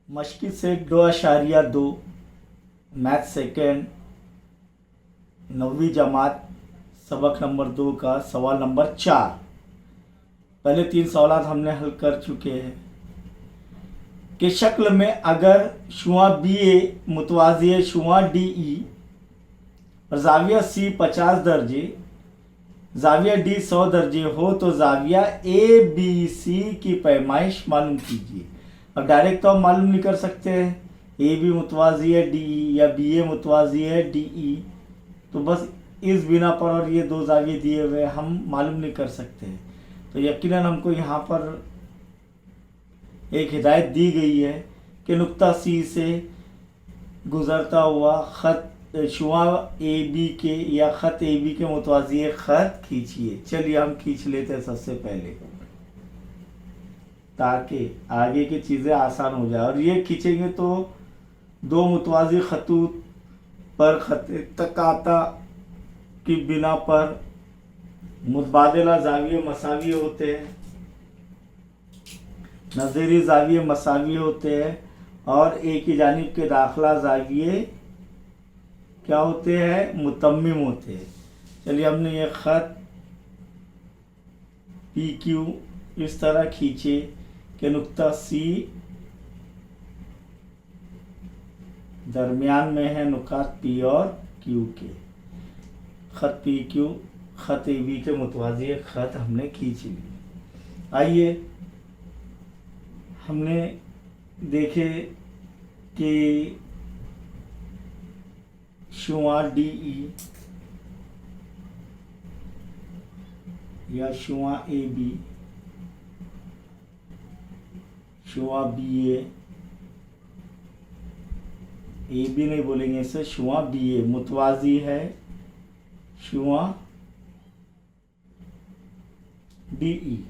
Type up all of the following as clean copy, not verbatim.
मशक़ी से 2.2 math second 9वीं जमात सबक number 2 का सवाल नंबर 4। पहले 3 सवाल हमने हल कर चुके हैं कि शक्ल में अगर शुआ बी ए मुतवाज़ी शुआ डी ई और ज़ाविया सी 50 दर्जे, ज़ाविया डी 100 दर्जे हो तो ज़ाविया ए बी सी की पैमाइश मालूम कीजिए। अब डायरेक्ट तो हम मालूम नहीं कर सकते हैं, ए बी मुतवाज़ी है डी ई या बी ए मुतवाज़ी है डी ई, तो बस इस बिना पर और ये 2 ज़ाविये दिए हुए हम मालूम नहीं कर सकते। तो यकीनन हमको यहाँ पर एक हिदायत दी गई है कि नुक्ता सी से गुज़रता हुआ ख़त शुआ ए बी के या ख़त ए बी के मुतवाज़ी ख़त खींचिए। चलिए हम खींच लेते हैं सबसे पहले, ताकि आगे की चीज़ें आसान हो जाए। और ये खींचेंगे तो 2 मुतवाज़ी ख़तूत पर ख़त तकाता की बिना पर मुतबादिला ज़ाविये मसावी होते हैं, नज़ीरी ज़ाविये मसावी होते हैं और एक ही जानिब के दाखिला ज़ाविये क्या होते हैं, मुतम्मिम होते हैं। चलिए हमने ये ख़त पी क्यू इस तरह खींचे कि नुक्ता सी दरमियान में है नुकात पी और क्यू के। ख़त पी क्यू ख़त ए बी के मुतवाज़ी ख़त हमने खींच ली। आइए हमने देखे कि शुआ डी ई या शुआ ए बी, शुआ बी ए बी नहीं बोलेंगे इसे, शुआ बी ए मुतवाज़ी है शुआ डी ई,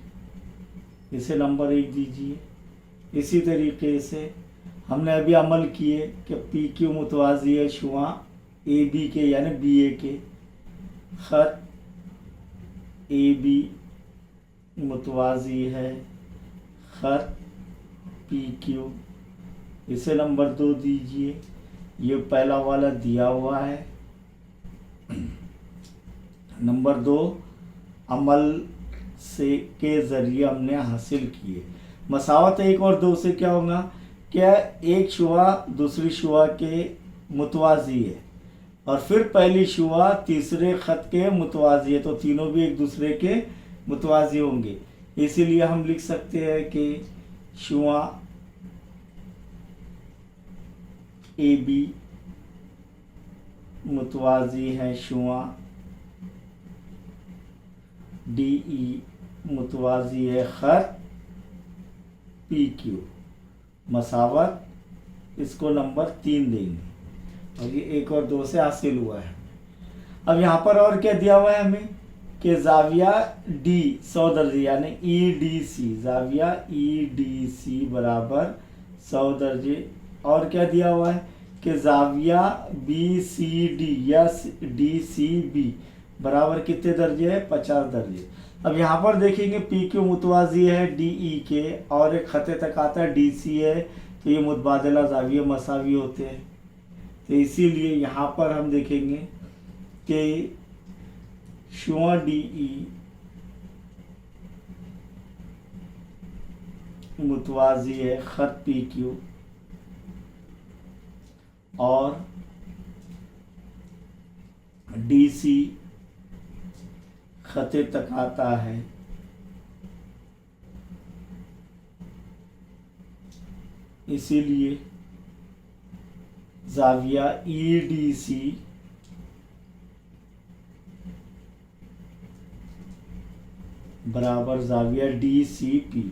इसे नंबर 1 दीजिए। इसी तरीके से हमने अभी अमल किए कि पी क्यू मुतवाज़ी है शुआ ए बी के यानी बी ए के, ख़त ए बी मुतवाज़ी है ख़त पी क्यू, इसे नंबर 2 दीजिए। ये पहला वाला दिया हुआ है। नंबर 2 अमल से के ज़रिए हमने हासिल किए। मसावत 1 और 2 से क्या होगा, क्या एक शुआ दूसरी शुआ के मुतवाज़ी है और फिर पहली शुआ तीसरे ख़त के मुतवाज़ी है, तो तीनों भी एक दूसरे के मुतवाज़ी होंगे। इसीलिए हम लिख सकते हैं कि शुआ ए बी मुतवाज़ी है शुआ डी ई मुतवाज़ी है ख़त पी क्यू। मसावत इसको नंबर 3 देंगे और ये 1 और 2 से हासिल हुआ है। अब यहाँ पर और क्या दिया हुआ है हमें कि ज़ाविया डी 100 दर्जे यानी E D C, ज़ाविया E D C बराबर 100 दर्जे। और क्या दिया हुआ है कि ज़ाविया बी सी डी या डी सी बी बराबर कितने दर्जे है, 50 दर्जे। अब यहाँ पर देखेंगे पी क्यू मुतवाज़ी है डी ई के और एक ख़त तकाता डी सी है, तो ये मुतबादिला ज़ाविये मसावी होते हैं। तो इसीलिए यहाँ पर हम देखेंगे कि शुआ डी ई मुतवाज़ी है ख़त पी क्यू और डी सी ख़त तकाता है। इसीलिए ज़ाविया ई डी सी बराबर ज़ाविया डी सी पी।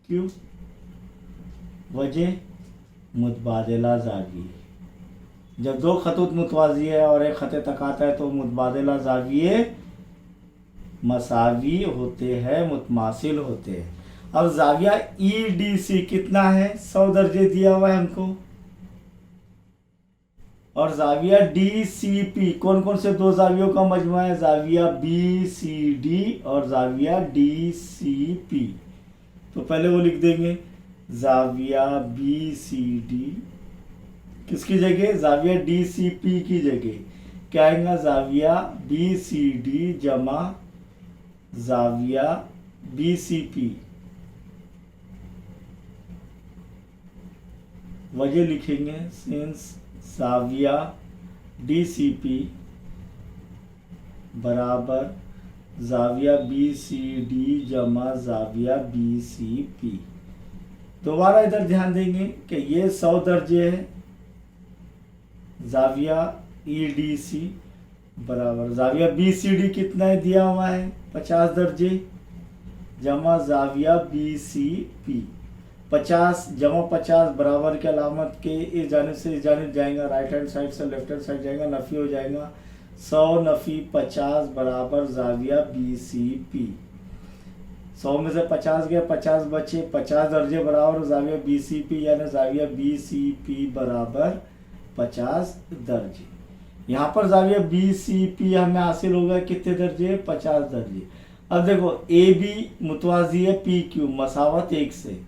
क्यों? वजह मुतबादिला ज़ाविये, जब 2 ख़तूत मुतवाज़ी है और एक ख़त तकाता है तो मुतबादिला ज़ाविये मसावी होते हैं, मुतमासिल होते हैं। अब ज़ाविया ई डी सी कितना है, 100 दर्जे दिया हुआ है हमको, और ज़ाविया डी सी पी कौन कौन से 2 ज़ावियों का मजमूआ है, ज़ाविया बी सी डी और ज़ाविया डी सी पी। तो पहले वो लिख देंगे जाविया बी सी डी, किसकी जगह, जाविया डी सी पी की जगह क्या आएगा, जाविया बी सी डी जमा जाविया बी सी पी। वजह लिखेंगे सिंस जाविया डी सी पी बराबर जाविया बी सी डी जमा जाविया बी सी पी। दोबारा इधर ध्यान देंगे कि ये 100 दर्जे है, जाविया ई डी सी बराबर जाविया बी सी डी कितना है दिया हुआ है 50 दर्जे जमा जाविया बी सी पी। 50 जमा 50 बराबर के अलामत के इस जानिब से इस जानिब जाएगा, राइट हैंड साइड से लेफ्ट हैंड साइड जाएगा, नफ़ी हो जाएगा। 100 नफ़ी 50 बराबर जाविया बी सी पी। 100 में से 50 गया, 50 बचे, 50 दर्जे बराबर जाविया बी सी पी, यानी जाविया बी सी पी बराबर 50 दर्जे। यहाँ पर जाविया बी सी पी हमें हासिल होगा कितने दर्जे, 50 दर्जे। अब देखो ए बी मुतवाजी है पी क्यू मसावत 1 से,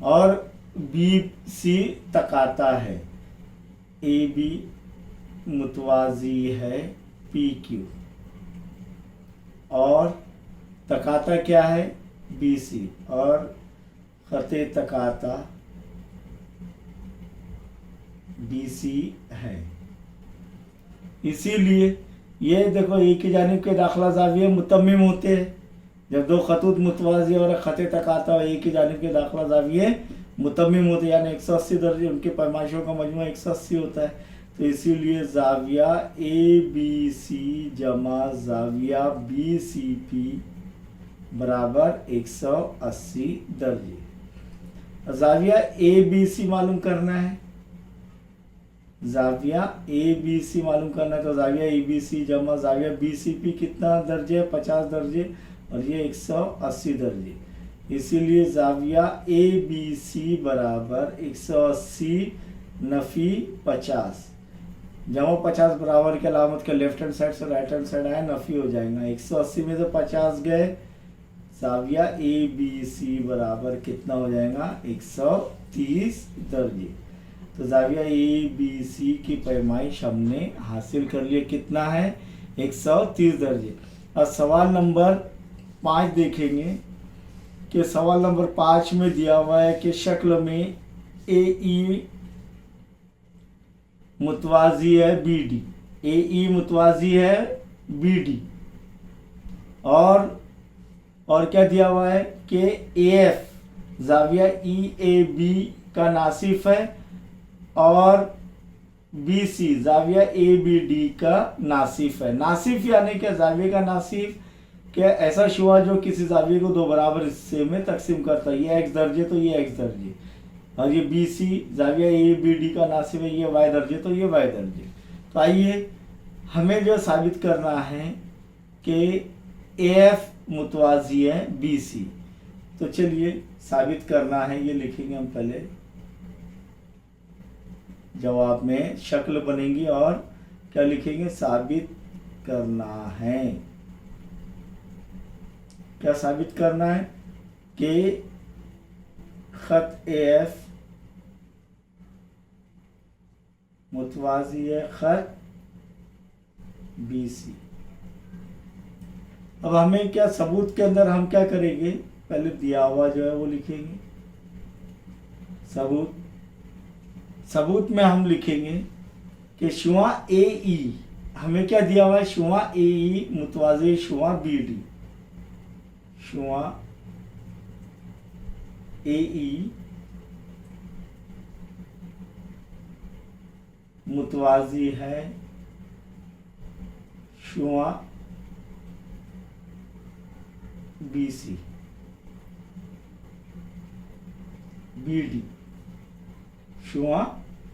और बी सी तकाता है, ए बी मुतवाजी है पी क्यू और तकाता क्या है बी सी, और खते तकाता बी सी है। इसीलिए ये देखो एक ही जानिब के दाखिला जाविया मुतम्मिम होते हैं। जब दो खतूत मुतवाजी और खते तकाता हो एक ही जानिब के दाखिला जाविये मुतम्मिम होते हैं, यानी 180 दर्जे उनके पैमाइशों का मजमूआ 180 होता है। तो इसीलिए जाविया ए बी सी जमा जाविया बी सी पी बराबर 180 दर्जे। जाविया ए बी सी मालूम करना है, जाविया ए बी सी मालूम करना है, तो जाविया ए बी सी जमा जाविया बी सी पी कितना दर्जे है 50 दर्जे, और ये 180 दर्जे। इसीलिए जाविया ए बी सी बराबर 180 नफ़ी 50 जमा 50 बराबर के अलामत के लेफ्ट हैंड साइड से राइट हैंड साइड आया, नफ़ी हो जाएगा। 180 में से 50 गए, जाविया ए बी सी बराबर कितना हो जाएगा 130 दर्जे। तो जाविया ए बी सी की पैमाइश हमने हासिल कर लिया, कितना है 130 दर्जे। अब सवाल नंबर 5 देखेंगे कि सवाल नंबर 5 में दिया हुआ है कि शक्ल में ए ई मुतवाजी है बी डी, ए ई मुतवाजी है बी डी, और क्या दिया हुआ है कि A F जाविया E A B का नासिफ है और बी सी जाविया ए बी डी का नासिफ है। नासिफ यानी कि जाविया का नासिफ क्या ऐसा शुआ जो किसी जाविये को 2 बराबर हिस्से में तकसीम करता है, ये एक्स दर्जे तो ये एक्स दर्जे, और ये बी सी जाविया ए बी डी का नासिब है, ये वाई दर्जे तो ये वाई दर्जे। तो आइए हमें जो साबित करना है कि ए एफ मुतवाजी है बी सी। तो चलिए साबित करना है, ये लिखेंगे हम पहले, जवाब में शक्ल बनेगी और क्या लिखेंगे साबित करना है। क्या साबित करना है कि खत ए एफ मुतवाजी है खत बी सी। अब हमें क्या सबूत के अंदर हम क्या करेंगे, पहले दिया हुआ जो है वो लिखेंगे सबूत में हम लिखेंगे कि शुआ ए ई, हमें क्या दिया हुआ है शुआ ए ई मुतवाजी शुआ बी डी, शुआ ए ई मुतवाजी है शुआ बी सी बी डी, शुआ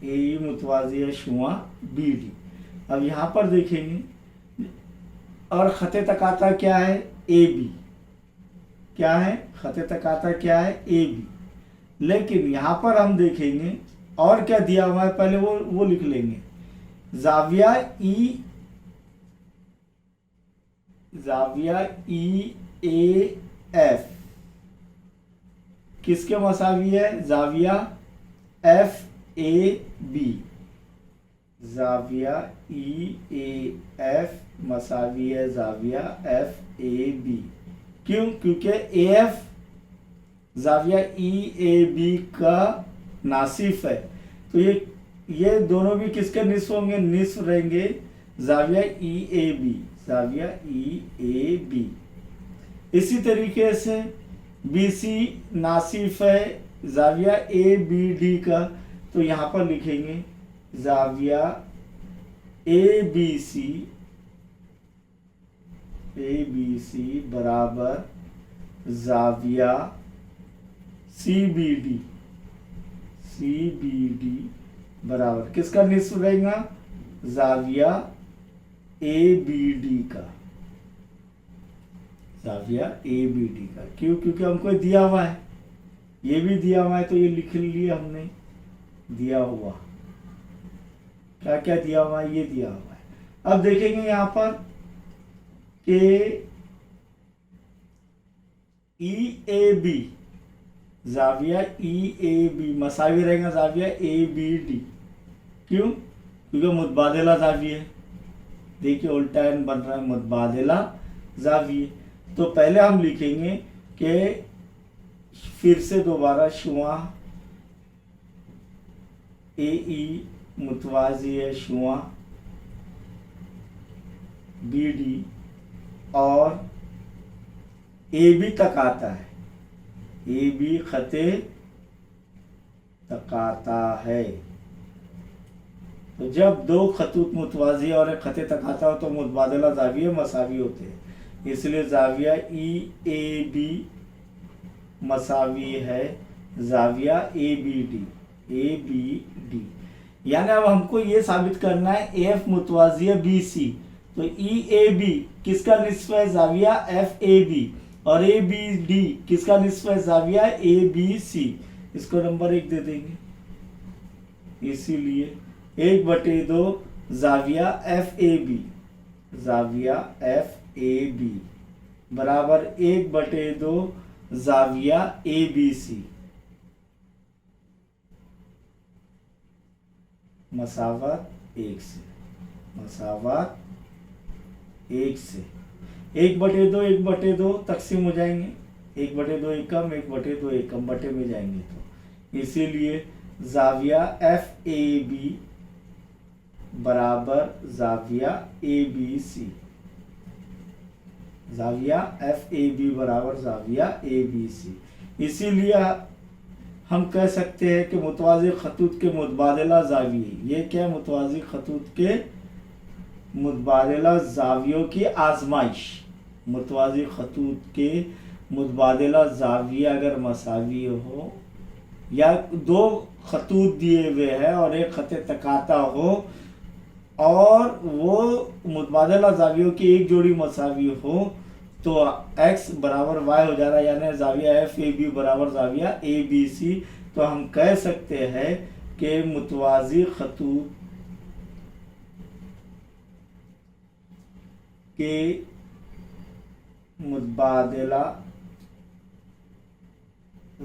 ए ई मुतवाजी है शुआ बी डी। अब यहाँ पर देखेंगे और खते तकाता क्या है ए बी, क्या है खते तकाता क्या है ए बी, लेकिन यहाँ पर हम देखेंगे और क्या दिया हुआ है, पहले वो लिख लेंगे जाविया ई ए एफ किसके मसावी है? जाविया एफ ए बी, जाविया ई ए एफ मसावी है जाविया एफ ए बी। क्यों? क्योंकि A F जाविया E A B का नासिफ है, तो ये दोनों भी किसके निस्फ होंगे? निस्फ रहेंगे जाविया ई ए बी, जाविया ई ए बी। इसी तरीके से बी सी नासिफ है जाविया ए बी डी का, तो यहाँ पर लिखेंगे जाविया ए बी सी बराबर जाविया सी बी डी बराबर किसका निस्फ रहेगा? जाविया ए बी डी का, जाविया ए बी डी का। क्यों? क्योंकि हमको दिया हुआ है, ये भी दिया हुआ है, तो ये लिख लिया हमने। दिया हुआ क्या क्या दिया हुआ है? ये दिया हुआ है। अब देखेंगे यहाँ पर कि ई ए बी, जाविया ई ए बी मसावी रहेगा जाविया ए बी डी। क्यों? क्योंकि मुतबादिला जाविया है। देखिए उल्टा एन बन रहा है, मुतबादिला जाविया। तो पहले हम लिखेंगे कि फिर से दोबारा शुआ ए ई मुतवाजी है शुआ बी डी, और ए बी तक आता है, ए बी खते तक आता है। तो जब दो खतूत मुतवाजी और एक खते तक आता हो तो मुतबादिला जाविया मसावी होते हैं, इसलिए जाविया ई ए बी मसावी है जाविया ए बी डी। यानी अब हमको ये साबित करना है एफ मुतवाजिया बी सी, तो ई ए बी किसका निस्फ है? जाविया एफ ए बी, और ए बी डी किसका निस्फ है? जाविया ए बी सी। इसको नंबर 1 दे देंगे। इसीलिए 1/2 जाविया एफ ए बी, जाविया एफ ए बी बराबर 1/2 जाविया ए बी सी, मसावत 1 से, मसावत 1 से। 1/2 तकसीम हो जाएंगे, 1/2 एकम, 1/2 एकम बटे में जाएंगे, तो इसीलिए जाविया एफ ए बी बराबर जाविया ए बी सी, जाविया एफ ए बी बराबर जाविया ए बी सी। इसीलिए हम कह सकते हैं कि मुतवाज़ी खतूत के मुतबादिला जाविये, ये क्या? मुतवाज़ी खतूत के मुतबादिला जावियों की आजमाइश। मुतवाज़ी खतूत के मुतबादिला जाविया अगर मसावी हो, या दो खतूत दिए हुए हैं और एक खत तकाता हो, और वो मुतबादिला जावियों की एक जोड़ी मसावी हो, तो x बराबर y हो जा रहा है, यानी जाविया एफ ए बी बराबर जाविया ए बी सी। तो हम कह सकते हैं कि मुतवाज़ी खतूत के मुतबादिला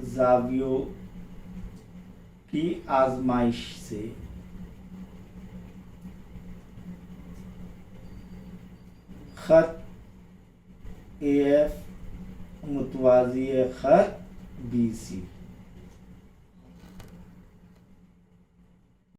जावियों की आजमाइश से खत ए एफ मुतवाज़ी खत बी सी।